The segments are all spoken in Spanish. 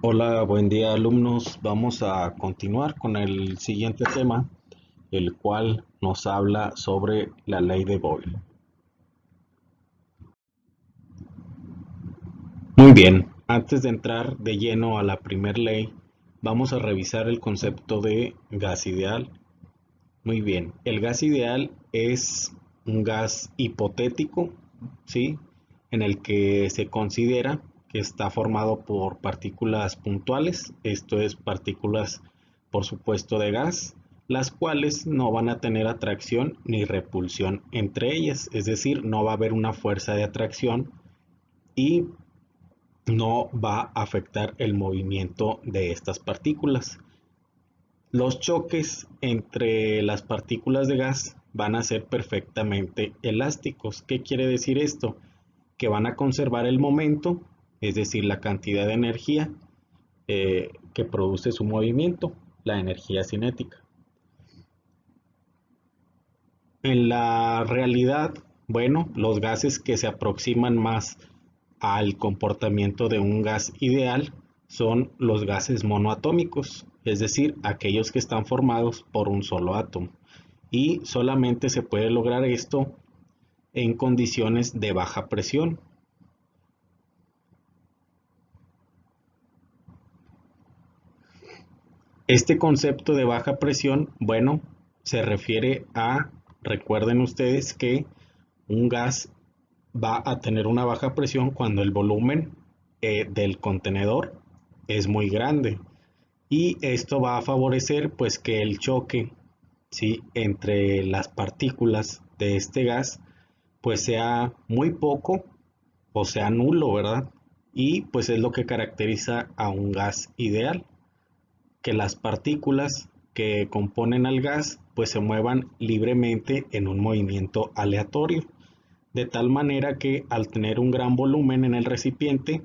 Hola, buen día alumnos. Vamos a continuar con el siguiente tema, el cual nos habla sobre la ley de Boyle. Muy bien, antes de entrar de lleno a la primer ley, vamos a revisar el concepto de gas ideal. Muy bien, el gas ideal es un gas hipotético, ¿sí? En el que se considera que está formado por partículas puntuales, esto es partículas, por supuesto, de gas, las cuales no van a tener atracción ni repulsión entre ellas, es decir, no va a haber una fuerza de atracción y no va a afectar el movimiento de estas partículas. Los choques entre las partículas de gas van a ser perfectamente elásticos. ¿Qué quiere decir esto? Que van a conservar el momento, es decir, la cantidad de energía que produce su movimiento, la energía cinética. En la realidad, bueno, los gases que se aproximan más al comportamiento de un gas ideal son los gases monoatómicos, es decir, aquellos que están formados por un solo átomo. Y solamente se puede lograr esto en condiciones de baja presión. Este concepto de baja presión, bueno, se refiere a, recuerden ustedes que un gas va a tener una baja presión cuando el volumen del contenedor es muy grande, y esto va a favorecer pues que el choque, ¿sí?, entre las partículas de este gas pues sea muy poco o sea nulo, ¿verdad? Y pues es lo que caracteriza a un gas ideal, que las partículas que componen al gas pues se muevan libremente en un movimiento aleatorio, de tal manera que al tener un gran volumen en el recipiente,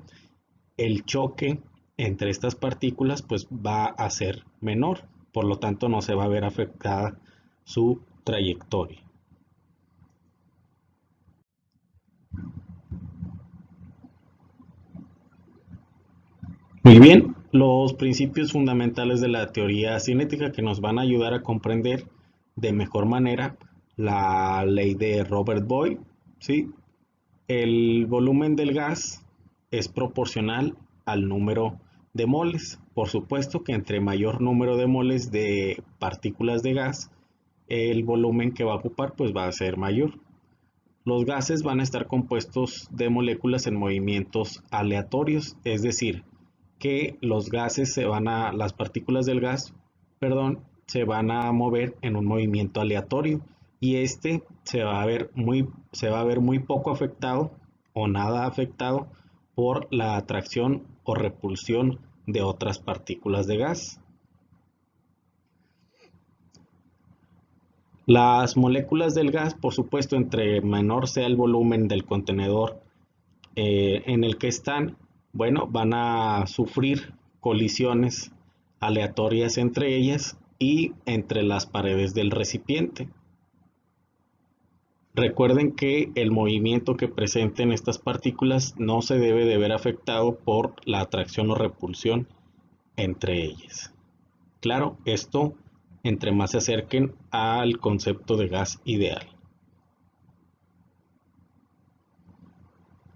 el choque entre estas partículas pues va a ser menor, por lo tanto no se va a ver afectada su trayectoria. Muy bien, los principios fundamentales de la teoría cinética que nos van a ayudar a comprender de mejor manera la ley de Robert Boyle, ¿sí? El volumen del gas es proporcional al número de moles. Por supuesto que entre mayor número de moles de partículas de gas, el volumen que va a ocupar pues va a ser mayor. Los gases van a estar compuestos de moléculas en movimientos aleatorios, es decir, que las partículas del gas, perdón, se van a mover en un movimiento aleatorio, y este se va a ver muy poco afectado o nada afectado por la atracción o repulsión de otras partículas de gas. Las moléculas del gas, por supuesto, entre menor sea el volumen del contenedor en el que están, bueno, van a sufrir colisiones aleatorias entre ellas y entre las paredes del recipiente. Recuerden que el movimiento que presenten estas partículas no se debe de ver afectado por la atracción o repulsión entre ellas. Claro, esto entre más se acerquen al concepto de gas ideal.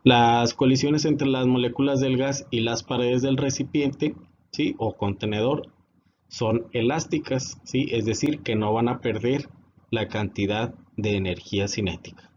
Las colisiones entre las moléculas del gas y las paredes del recipiente, ¿sí?, o contenedor, son elásticas, ¿sí?, es decir, que no van a perder la cantidad de energía cinética.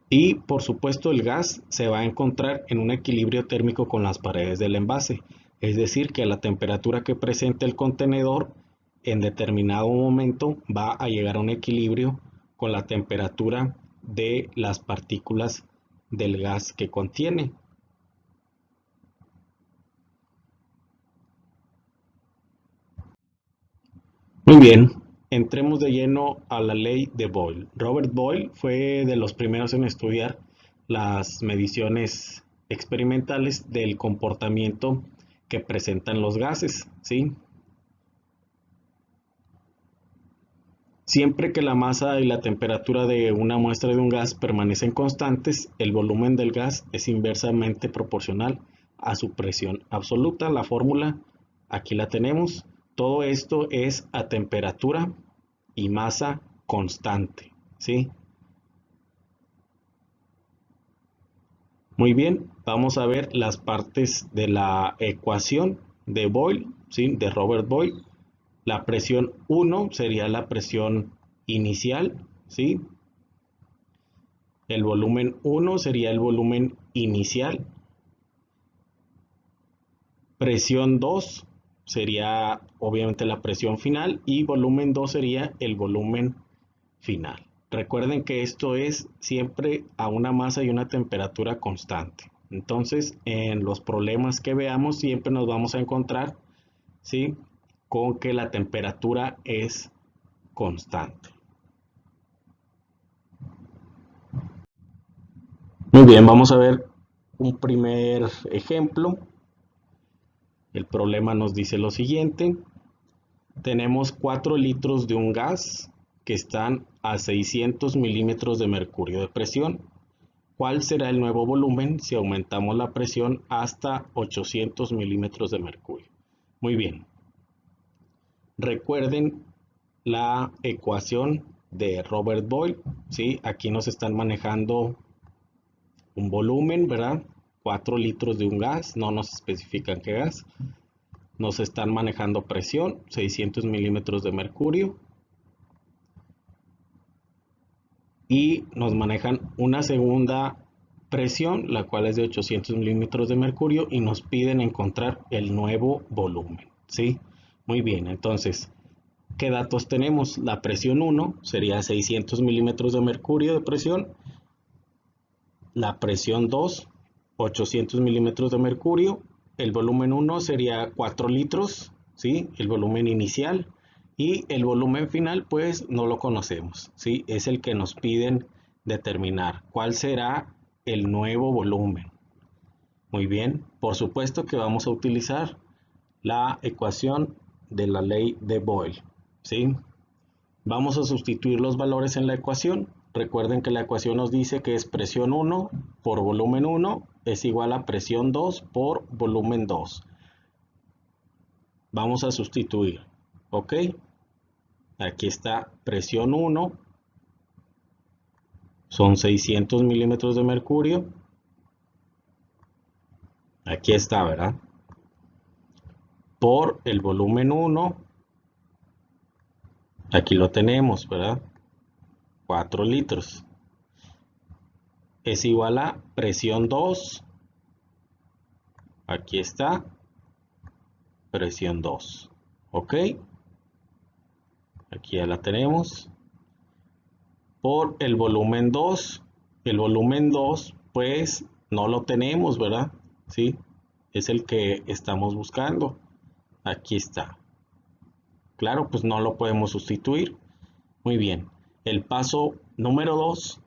Y por supuesto el gas se va a encontrar en un equilibrio térmico con las paredes del envase, es decir, que a la temperatura que presente el contenedor en determinado momento va a llegar a un equilibrio con la temperatura de las partículas del gas que contiene. Muy bien, entremos de lleno a la ley de Boyle. Robert Boyle fue de los primeros en estudiar las mediciones experimentales del comportamiento que presentan los gases, ¿sí? Siempre que la masa y la temperatura de una muestra de un gas permanecen constantes, el volumen del gas es inversamente proporcional a su presión absoluta. La fórmula aquí la tenemos. Todo esto es a temperatura y masa constante, ¿sí? Muy bien, vamos a ver las partes de la ecuación de Boyle, ¿sí? De Robert Boyle. La presión 1 sería la presión inicial, ¿sí? El volumen 1 sería el volumen inicial. Presión 2 sería obviamente la presión final y volumen 2 sería el volumen final. Recuerden que esto es siempre a una masa y una temperatura constante. Entonces, en los problemas que veamos siempre nos vamos a encontrar, ¿sí?, con que la temperatura es constante. Muy bien, vamos a ver un primer ejemplo. El problema nos dice lo siguiente. Tenemos 4 litros de un gas que están a 600 milímetros de mercurio de presión. ¿Cuál será el nuevo volumen si aumentamos la presión hasta 800 milímetros de mercurio? Muy bien. Recuerden la ecuación de Robert Boyle, ¿sí? Aquí nos están manejando un volumen, ¿verdad? 4 litros de un gas, no nos especifican qué gas. Nos están manejando presión, 600 milímetros de mercurio. Y nos manejan una segunda presión, la cual es de 800 milímetros de mercurio, y nos piden encontrar el nuevo volumen, ¿sí? Muy bien, entonces, ¿qué datos tenemos? La presión 1 sería 600 milímetros de mercurio de presión. La presión 2, 800 milímetros de mercurio. El volumen 1 sería 4 litros, ¿sí? El volumen inicial. Y el volumen final, pues no lo conocemos, ¿sí? Es el que nos piden determinar. ¿Cuál será el nuevo volumen? Muy bien, por supuesto que vamos a utilizar la ecuación de la ley de Boyle, ¿sí? Vamos a sustituir los valores en la ecuación. Recuerden que la ecuación nos dice que es presión 1 por volumen 1 es igual a presión 2 por volumen 2. Vamos a sustituir, ¿ok? Aquí está presión 1, son 600 milímetros de mercurio. Aquí está, ¿verdad? Por el volumen 1, aquí lo tenemos, ¿verdad? 4 litros. Es igual a presión 2, aquí está, presión 2, ¿ok? Aquí ya la tenemos. Por el volumen 2. El volumen 2, pues no lo tenemos, ¿verdad? Sí, es el que estamos buscando. Aquí está. Claro, pues no lo podemos sustituir. Muy bien. El paso número 2,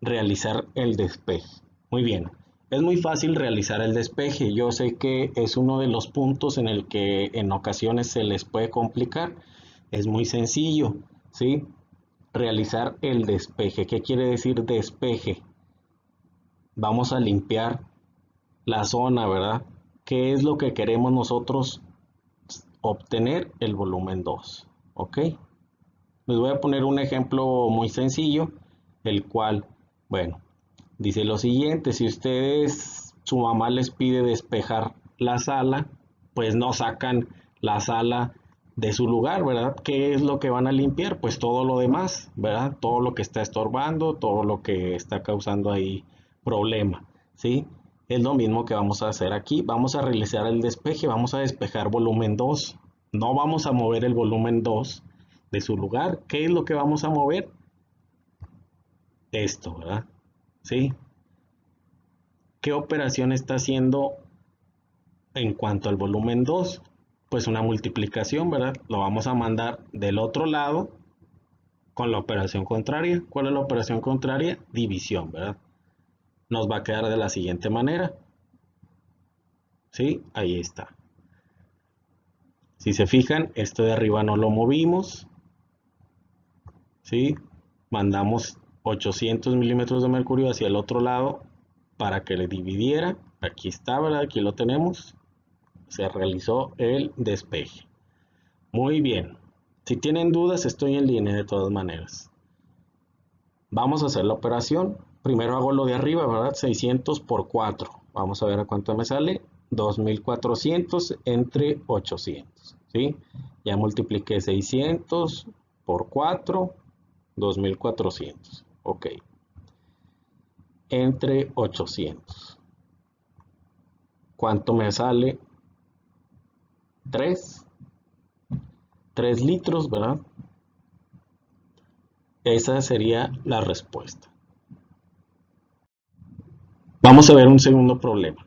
realizar el despeje. Muy bien. Es muy fácil realizar el despeje. Yo sé que es uno de los puntos en el que en ocasiones se les puede complicar. Es muy sencillo, ¿sí? Realizar el despeje. ¿Qué quiere decir despeje? Vamos a limpiar la zona, ¿verdad? ¿Qué es lo que queremos nosotros obtener? El volumen 2, ¿ok? Les voy a poner un ejemplo muy sencillo, el cual, bueno, dice lo siguiente: si ustedes, su mamá les pide despejar la sala, pues no sacan la sala de su lugar, ¿verdad? ¿Qué es lo que van a limpiar? Pues todo lo demás, ¿verdad? Todo lo que está estorbando, todo lo que está causando ahí problema, ¿sí? Es lo mismo que vamos a hacer aquí. Vamos a realizar el despeje, vamos a despejar volumen 2. No vamos a mover el volumen 2 de su lugar. ¿Qué es lo que vamos a mover? Esto, ¿verdad? ¿Sí? ¿Qué operación está haciendo en cuanto al volumen 2? Pues una multiplicación, ¿verdad? Lo vamos a mandar del otro lado con la operación contraria. ¿Cuál es la operación contraria? División, ¿verdad? Nos va a quedar de la siguiente manera. ¿Sí? Ahí está. Si se fijan, esto de arriba no lo movimos. ¿Sí? Mandamos 800 milímetros de mercurio hacia el otro lado para que le dividiera. Aquí está, ¿verdad? Aquí lo tenemos. Se realizó el despeje. Muy bien. Si tienen dudas, estoy en línea de todas maneras. Vamos a hacer la operación. Primero hago lo de arriba, ¿verdad? 600 por 4. Vamos a ver a cuánto me sale. 2400 entre 800. ¿Sí? Ya multipliqué 600 por 4. 2400. Ok. Entre 800. ¿Cuánto me sale? 3. 3 litros, ¿verdad? Esa sería la respuesta. Vamos a ver un segundo problema.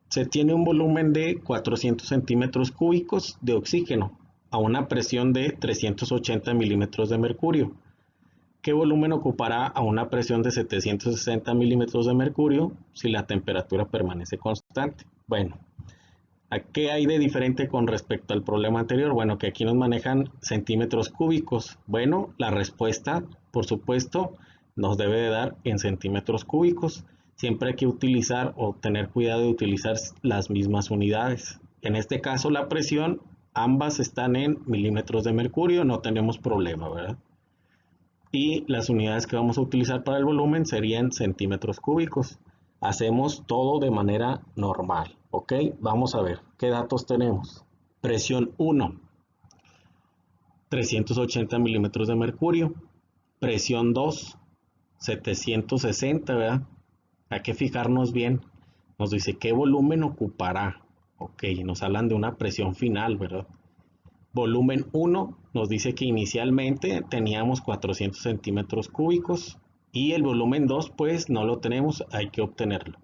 Se tiene un volumen de 400 centímetros cúbicos de oxígeno a una presión de 380 milímetros de mercurio. ¿Qué volumen ocupará a una presión de 760 milímetros de mercurio si la temperatura permanece constante? Bueno, ¿qué hay de diferente con respecto al problema anterior? Bueno, que aquí nos manejan centímetros cúbicos. Bueno, la respuesta, por supuesto, nos debe de dar en centímetros cúbicos. Siempre hay que utilizar o tener cuidado de utilizar las mismas unidades. En este caso, la presión, ambas están en milímetros de mercurio, no tenemos problema, ¿verdad? Y las unidades que vamos a utilizar para el volumen serían centímetros cúbicos. Hacemos todo de manera normal, ¿ok? Vamos a ver, ¿qué datos tenemos? Presión 1, 380 milímetros de mercurio. Presión 2, 760, ¿verdad? Hay que fijarnos bien. Nos dice qué volumen ocupará. Ok, nos hablan de una presión final, ¿verdad? Volumen 1 nos dice que inicialmente teníamos 400 centímetros cúbicos y el volumen 2 pues no lo tenemos, hay que obtenerlo.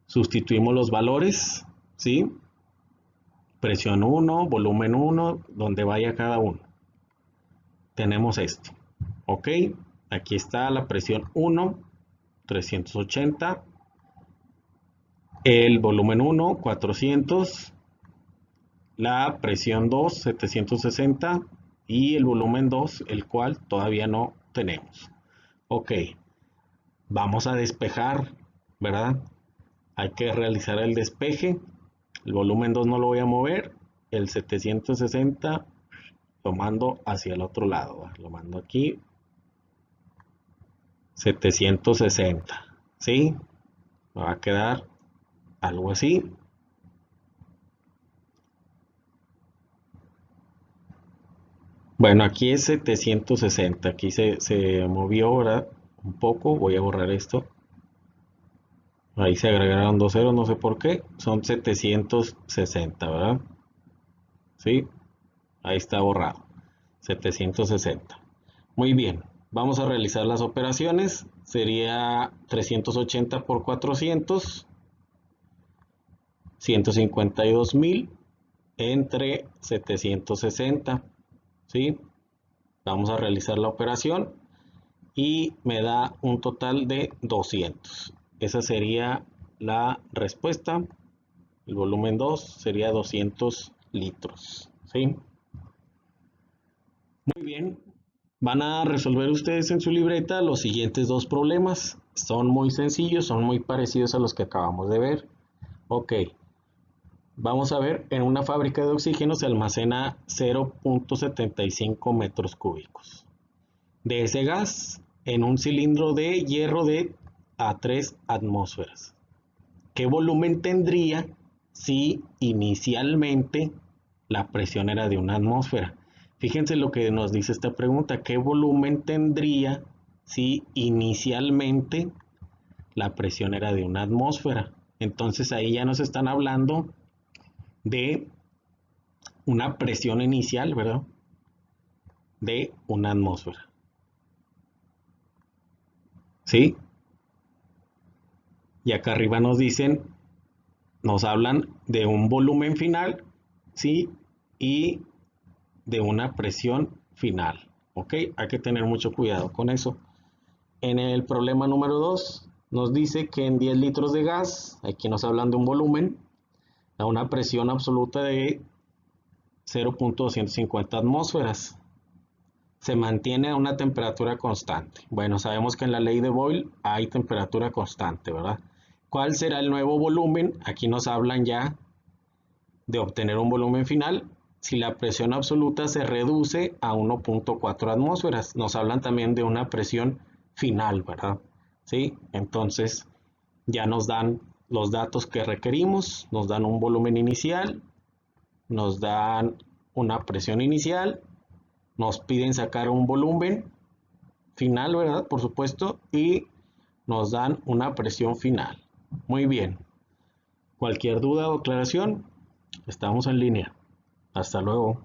Sustituimos los valores, ¿sí? Presión 1, volumen 1, donde vaya cada uno. Tenemos esto, ¿ok? Aquí está la presión 1, 380. El volumen 1, 400. La presión 2, 760. Y el volumen 2, el cual todavía no tenemos. Ok, vamos a despejar, ¿verdad? Hay que realizar el despeje. El volumen 2 no lo voy a mover. El 760 lo mando hacia el otro lado, ¿verdad? Lo mando aquí. 760, ¿sí? Me va a quedar algo así. Bueno, aquí es 760. Aquí se movió, ¿verdad? Un poco. Voy a borrar esto. Ahí se agregaron dos ceros, no sé por qué. Son 760, ¿verdad? Sí, ahí está borrado. 760. Muy bien, vamos a realizar las operaciones. Sería 380 por 400. 152.000 entre 760. ¿Sí? Vamos a realizar la operación y me da un total de 200. Esa sería la respuesta. El volumen 2 sería 200 litros. ¿Sí? Muy bien. Van a resolver ustedes en su libreta los siguientes dos problemas. Son muy sencillos, son muy parecidos a los que acabamos de ver. Ok. Vamos a ver, en una fábrica de oxígeno se almacena 0.75 metros cúbicos de ese gas en un cilindro de hierro a 3 atmósferas. ¿Qué volumen tendría si inicialmente la presión era de una atmósfera? Fíjense lo que nos dice esta pregunta. ¿Qué volumen tendría si inicialmente la presión era de una atmósfera? Entonces ahí ya nos están hablando de una presión inicial, ¿verdad? De una atmósfera. ¿Sí? Y acá arriba nos dicen, nos hablan de un volumen final, ¿sí? Y de una presión final, ¿ok? Hay que tener mucho cuidado con eso. En el problema número 2 nos dice que en 10 litros de gas, aquí nos hablan de un volumen, a una presión absoluta de 0.250 atmósferas. Se mantiene a una temperatura constante. Bueno, sabemos que en la ley de Boyle hay temperatura constante, ¿verdad? ¿Cuál será el nuevo volumen? Aquí nos hablan ya de obtener un volumen final si la presión absoluta se reduce a 1.4 atmósferas. Nos hablan también de una presión final, ¿verdad? ¿Sí? Entonces ya nos dan los datos que requerimos, nos dan un volumen inicial, nos dan una presión inicial, nos piden sacar un volumen final, ¿verdad? Por supuesto, y nos dan una presión final. Muy bien. Cualquier duda o aclaración, estamos en línea. Hasta luego.